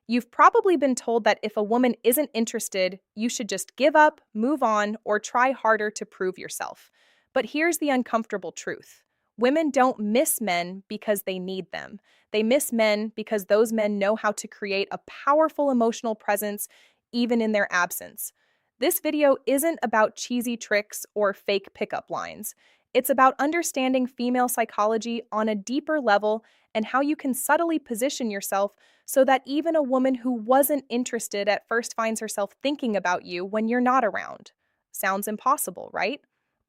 You've probably been told that if a woman isn't interested, you should just give up, move on, or try harder to prove yourself. But here's the uncomfortable truth. Women don't miss men because they need them. They miss men because those men know how to create a powerful emotional presence even in their absence. This video isn't about cheesy tricks or fake pickup lines. It's about understanding female psychology on a deeper level and how you can subtly position yourself so that even a woman who wasn't interested at first finds herself thinking about you when you're not around. Sounds impossible, right?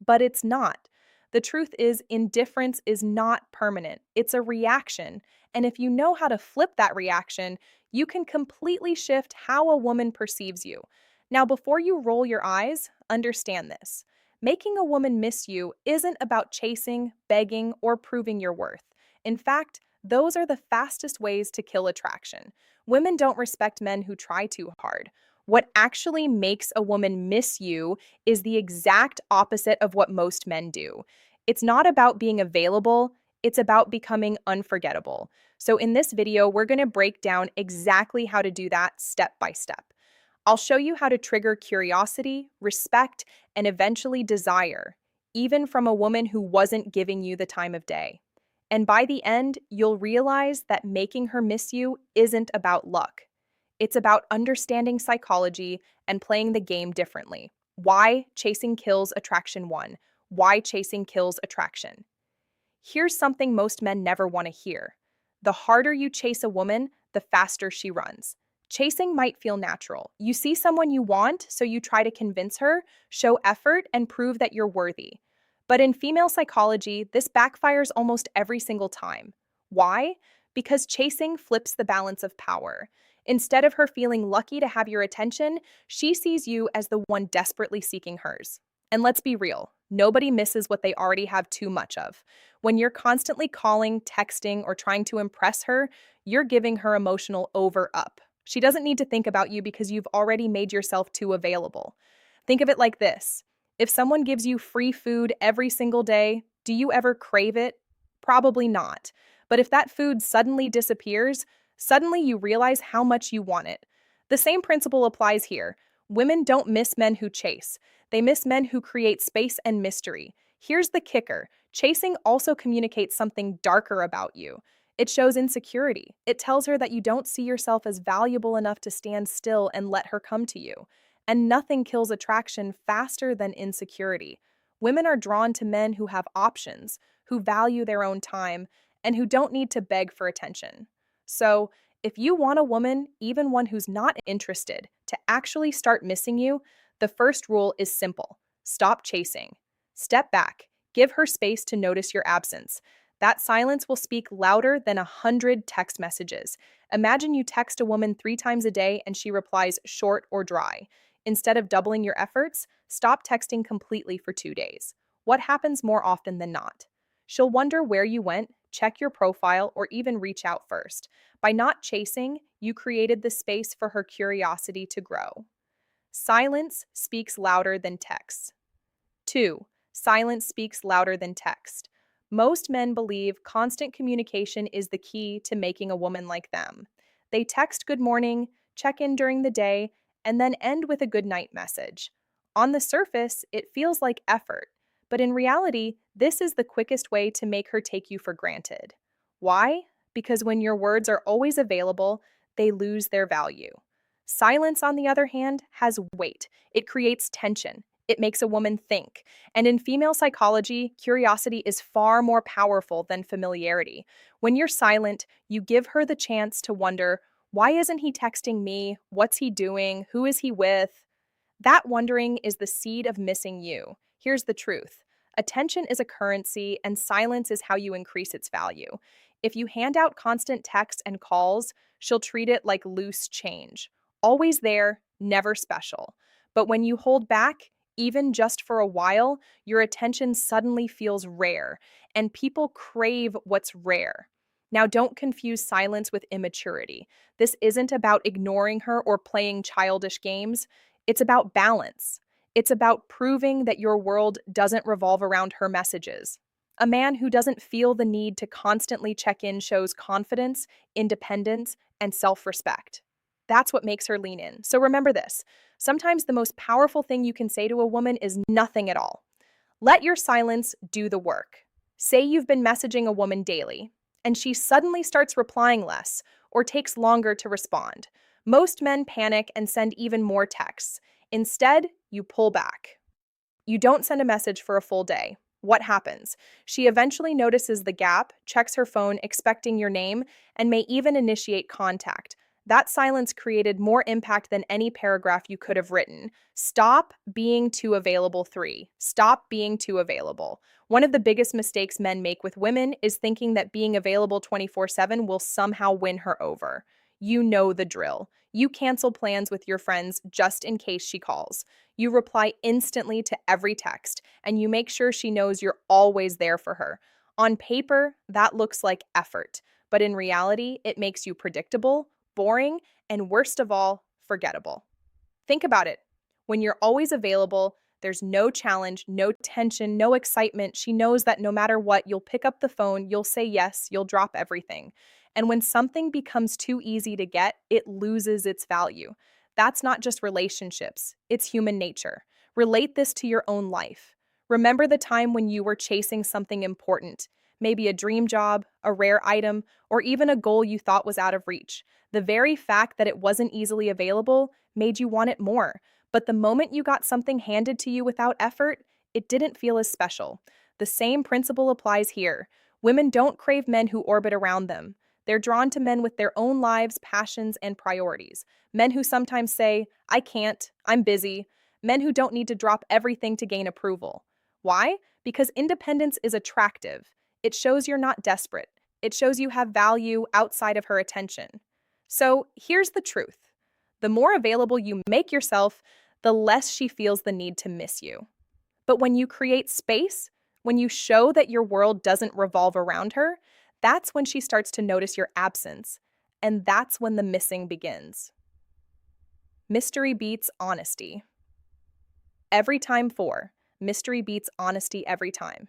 But it's not. The truth is, indifference is not permanent, it's a reaction. And if you know how to flip that reaction, you can completely shift how a woman perceives you. Now, before you roll your eyes, understand this. Making a woman miss you isn't about chasing, begging, or proving your worth. In fact, those are the fastest ways to kill attraction. Women don't respect men who try too hard. What actually makes a woman miss you is the exact opposite of what most men do. It's not about being available, it's about becoming unforgettable. So, in this video, we're going to break down exactly how to do that step by step. I'll show you how to trigger curiosity, respect, and eventually desire, even from a woman who wasn't giving you the time of day. And by the end, you'll realize that making her miss you isn't about luck. It's about understanding psychology and playing the game differently. Why chasing kills attraction one? Why chasing kills attraction? Here's something most men never want to hear. The harder you chase a woman, the faster she runs. Chasing might feel natural. You see someone you want, so you try to convince her, show effort, and prove that you're worthy. But in female psychology, this backfires almost every single time. Why? Because chasing flips the balance of power. Instead of her feeling lucky to have your attention, she sees you as the one desperately seeking hers. And let's be real, nobody misses what they already have too much of. When you're constantly calling, texting, or trying to impress her, you're giving her emotional over-up. She doesn't need to think about you because you've already made yourself too available. Think of it like this. If someone gives you free food every single day, do you ever crave it? Probably not. But if that food suddenly disappears, suddenly you realize how much you want it. The same principle applies here. Women don't miss men who chase. They miss men who create space and mystery. Here's the kicker. Chasing also communicates something darker about you. It shows insecurity. It tells her that you don't see yourself as valuable enough to stand still and let her come to you. And nothing kills attraction faster than insecurity. Women are drawn to men who have options, who value their own time, and who don't need to beg for attention. So, if you want a woman, even one who's not interested, to actually start missing you, the first rule is simple. Stop chasing. Step back. Give her space to notice your absence. That silence will speak louder than 100 text messages. Imagine you text a woman 3 times a day and she replies short or dry. Instead of doubling your efforts, stop texting completely for 2 days. What happens more often than not? She'll wonder where you went, check your profile, or even reach out first. By not chasing, you created the space for her curiosity to grow. Silence speaks louder than text. 2. Silence speaks louder than text. Most men believe constant communication is the key to making a woman like them. They text good morning, check in during the day, and then end with a good night message. On the surface, it feels like effort, but in reality, this is the quickest way to make her take you for granted. Why? Because when your words are always available, they lose their value. Silence, on the other hand, has weight. It creates tension. It makes a woman think. And in female psychology, curiosity is far more powerful than familiarity. When you're silent, you give her the chance to wonder, why isn't he texting me? What's he doing? Who is he with? That wondering is the seed of missing you. Here's the truth. Attention is a currency, and silence is how you increase its value. If you hand out constant texts and calls, she'll treat it like loose change. Always there, never special. But when you hold back, even just for a while, your attention suddenly feels rare, and people crave what's rare. Now, don't confuse silence with immaturity. This isn't about ignoring her or playing childish games. It's about balance. It's about proving that your world doesn't revolve around her messages. A man who doesn't feel the need to constantly check in shows confidence, independence, and self-respect. That's what makes her lean in. So remember this. Sometimes the most powerful thing you can say to a woman is nothing at all. Let your silence do the work. Say you've been messaging a woman daily, and she suddenly starts replying less or takes longer to respond. Most men panic and send even more texts. Instead, you pull back. You don't send a message for a full day. What happens? She eventually notices the gap, checks her phone expecting your name, and may even initiate contact. That silence created more impact than any paragraph you could have written. Stop being too available. 3. Stop being too available. One of the biggest mistakes men make with women is thinking that being available 24/7 will somehow win her over. You know the drill. You cancel plans with your friends just in case she calls. You reply instantly to every text, and you make sure she knows you're always there for her. On paper, that looks like effort, but in reality, it makes you predictable, boring, and worst of all, forgettable. Think about it. When you're always available, there's no challenge, no tension, no excitement. She knows that no matter what, you'll pick up the phone, you'll say yes, you'll drop everything. And when something becomes too easy to get, it loses its value. That's not just relationships, it's human nature. Relate this to your own life. Remember the time when you were chasing something important, maybe a dream job, a rare item, or even a goal you thought was out of reach. The very fact that it wasn't easily available made you want it more. But the moment you got something handed to you without effort, it didn't feel as special. The same principle applies here. Women don't crave men who orbit around them. They're drawn to men with their own lives, passions, and priorities. Men who sometimes say, I can't, I'm busy. Men who don't need to drop everything to gain approval. Why? Because independence is attractive. It shows you're not desperate. It shows you have value outside of her attention. So here's the truth. The more available you make yourself, the less she feels the need to miss you. But when you create space, when you show that your world doesn't revolve around her, that's when she starts to notice your absence. And that's when the missing begins. Mystery beats honesty. Every time 4. Mystery beats honesty every time.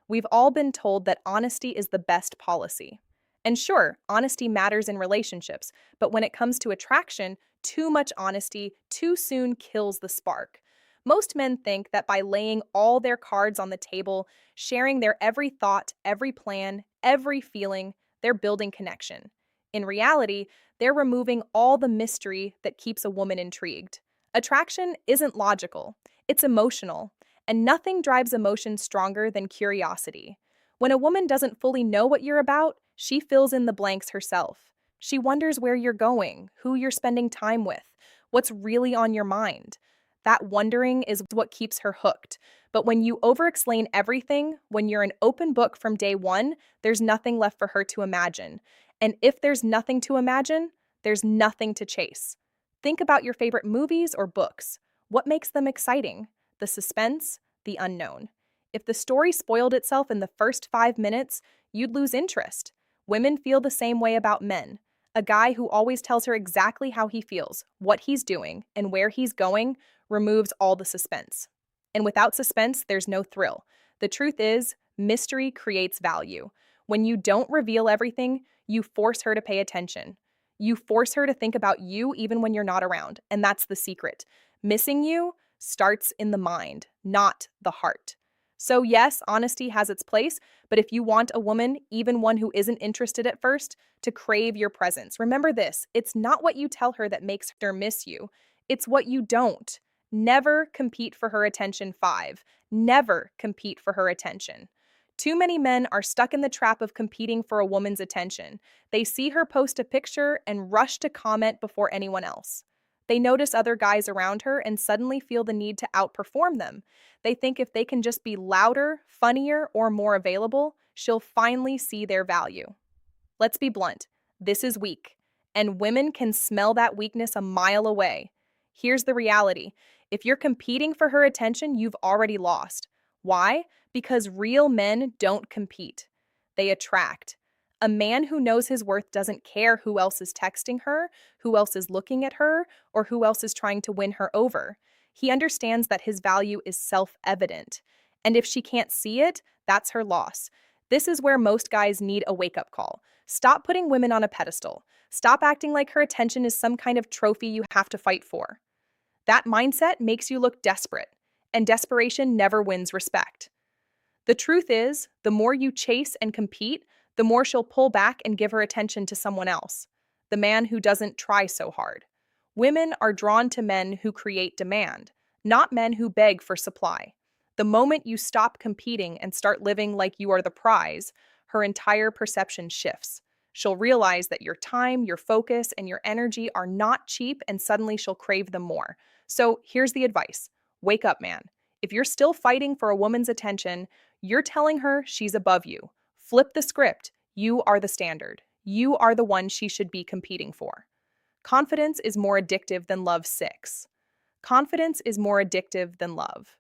We've all been told that honesty is the best policy. And sure, honesty matters in relationships, but when it comes to attraction, too much honesty too soon kills the spark. Most men think that by laying all their cards on the table, sharing their every thought, every plan, every feeling, they're building connection. In reality, they're removing all the mystery that keeps a woman intrigued. Attraction isn't logical, it's emotional, and nothing drives emotion stronger than curiosity. When a woman doesn't fully know what you're about, she fills in the blanks herself. She wonders where you're going, who you're spending time with, what's really on your mind. That wondering is what keeps her hooked. But when you over-explain everything, when you're an open book from day one, there's nothing left for her to imagine. And if there's nothing to imagine, there's nothing to chase. Think about your favorite movies or books. What makes them exciting? The suspense, the unknown. If the story spoiled itself in the first 5 minutes, you'd lose interest. Women feel the same way about men. A guy who always tells her exactly how he feels, what he's doing, and where he's going removes all the suspense. And without suspense, there's no thrill. The truth is, mystery creates value. When you don't reveal everything, you force her to pay attention. You force her to think about you even when you're not around, and that's the secret. Missing you starts in the mind, not the heart. So yes, honesty has its place, but if you want a woman, even one who isn't interested at first, to crave your presence, remember this, it's not what you tell her that makes her miss you, it's what you don't. Never compete for her attention. 5. Never compete for her attention. Too many men are stuck in the trap of competing for a woman's attention. They see her post a picture and rush to comment before anyone else. They notice other guys around her and suddenly feel the need to outperform them. They think if they can just be louder, funnier, or more available, she'll finally see their value. Let's be blunt. This is weak, and women can smell that weakness a mile away. Here's the reality. If you're competing for her attention, you've already lost. Why? Because real men don't compete. They attract. A man who knows his worth doesn't care who else is texting her, who else is looking at her, or who else is trying to win her over. He understands that his value is self-evident. And if she can't see it, that's her loss. This is where most guys need a wake up call. Stop putting women on a pedestal. Stop acting like her attention is some kind of trophy you have to fight for. That mindset makes you look desperate, and desperation never wins respect. The truth is, the more you chase and compete, the more she'll pull back and give her attention to someone else, the man who doesn't try so hard. Women are drawn to men who create demand, not men who beg for supply. The moment you stop competing and start living like you are the prize, her entire perception shifts. She'll realize that your time, your focus, and your energy are not cheap, and suddenly she'll crave them more. So here's the advice: wake up, man. If you're still fighting for a woman's attention, you're telling her she's above you. Flip the script. You are the standard. You are the one she should be competing for. Confidence is more addictive than love. 6. Confidence is more addictive than love.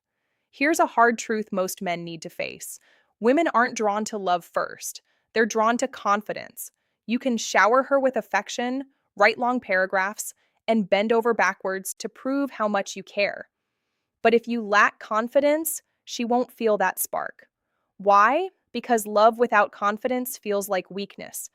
Here's a hard truth most men need to face. Women aren't drawn to love first. They're drawn to confidence. You can shower her with affection, write long paragraphs, and bend over backwards to prove how much you care. But if you lack confidence, she won't feel that spark. Why? Because love without confidence feels like weakness.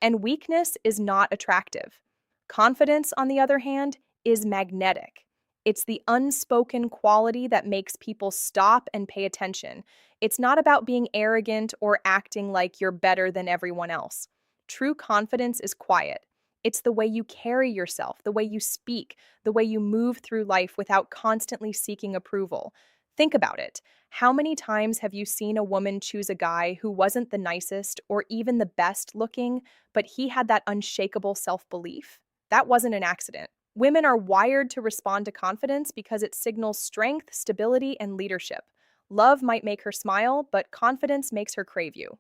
And weakness is not attractive. Confidence, on the other hand, is magnetic. It's the unspoken quality that makes people stop and pay attention. It's not about being arrogant or acting like you're better than everyone else. True confidence is quiet. It's the way you carry yourself, the way you speak, the way you move through life without constantly seeking approval. Think about it. How many times have you seen a woman choose a guy who wasn't the nicest or even the best looking, but he had that unshakable self-belief? That wasn't an accident. Women are wired to respond to confidence because it signals strength, stability, and leadership. Love might make her smile, but confidence makes her crave you.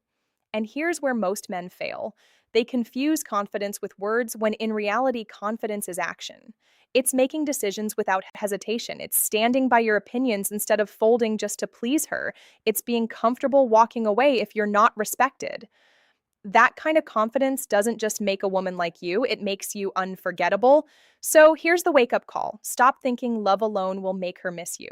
And here's where most men fail. They confuse confidence with words when in reality, confidence is action. It's making decisions without hesitation. It's standing by your opinions instead of folding just to please her. It's being comfortable walking away if you're not respected. That kind of confidence doesn't just make a woman like you, it makes you unforgettable. So here's the wake-up call. Stop thinking love alone will make her miss you.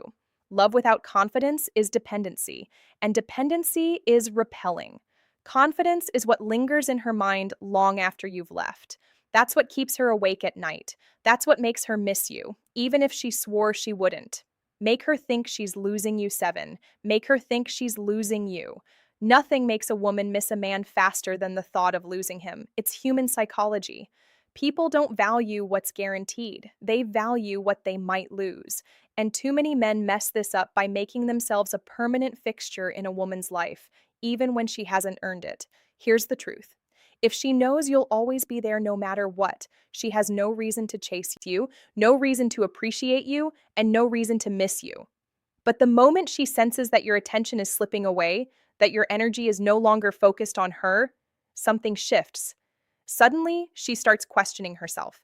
Love without confidence is dependency, and dependency is repelling. Confidence is what lingers in her mind long after you've left. That's what keeps her awake at night. That's what makes her miss you, even if she swore she wouldn't. Make her think she's losing you. 7. Make her think she's losing you. Nothing makes a woman miss a man faster than the thought of losing him. It's human psychology. People don't value what's guaranteed. They value what they might lose. And too many men mess this up by making themselves a permanent fixture in a woman's life, even when she hasn't earned it. Here's the truth. If she knows you'll always be there no matter what, she has no reason to chase you, no reason to appreciate you, and no reason to miss you. But the moment she senses that your attention is slipping away, that your energy is no longer focused on her, something shifts. Suddenly, she starts questioning herself.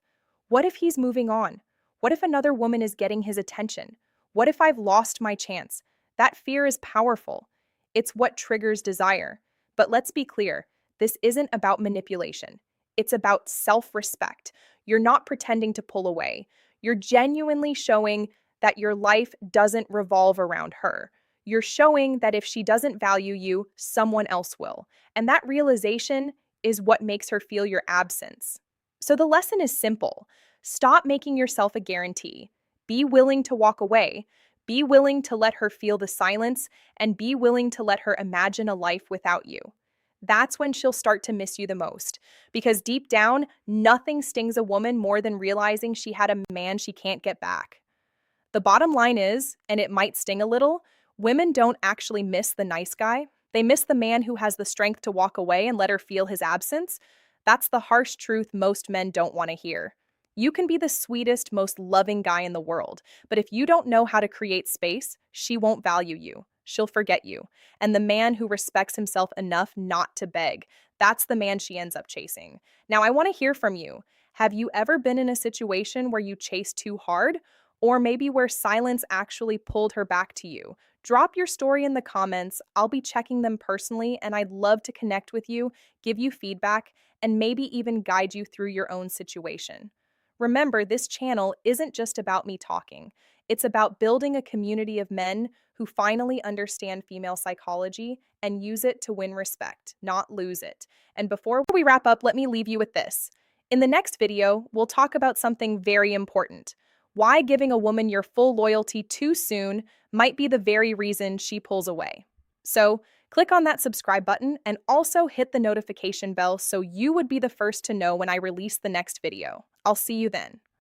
What if he's moving on? What if another woman is getting his attention? What if I've lost my chance? That fear is powerful. It's what triggers desire. But let's be clear, this isn't about manipulation. It's about self-respect. You're not pretending to pull away. You're genuinely showing that your life doesn't revolve around her. You're showing that if she doesn't value you, someone else will. And that realization is what makes her feel your absence. So the lesson is simple. Stop making yourself a guarantee. Be willing to walk away. Be willing to let her feel the silence, and be willing to let her imagine a life without you. That's when she'll start to miss you the most. Because deep down, nothing stings a woman more than realizing she had a man she can't get back. The bottom line is, and it might sting a little, women don't actually miss the nice guy. They miss the man who has the strength to walk away and let her feel his absence. That's the harsh truth most men don't want to hear. You can be the sweetest, most loving guy in the world, but if you don't know how to create space, she won't value you. She'll forget you. And the man who respects himself enough not to beg, that's the man she ends up chasing. Now, I want to hear from you. Have you ever been in a situation where you chased too hard? Or maybe where silence actually pulled her back to you? Drop your story in the comments. I'll be checking them personally, and I'd love to connect with you, give you feedback, and maybe even guide you through your own situation. Remember, this channel isn't just about me talking. It's about building a community of men who finally understand female psychology and use it to win respect, not lose it. And before we wrap up, let me leave you with this. In the next video, we'll talk about something very important: why giving a woman your full loyalty too soon might be the very reason she pulls away. So, click on that subscribe button and also hit the notification bell so you would be the first to know when I release the next video. I'll see you then.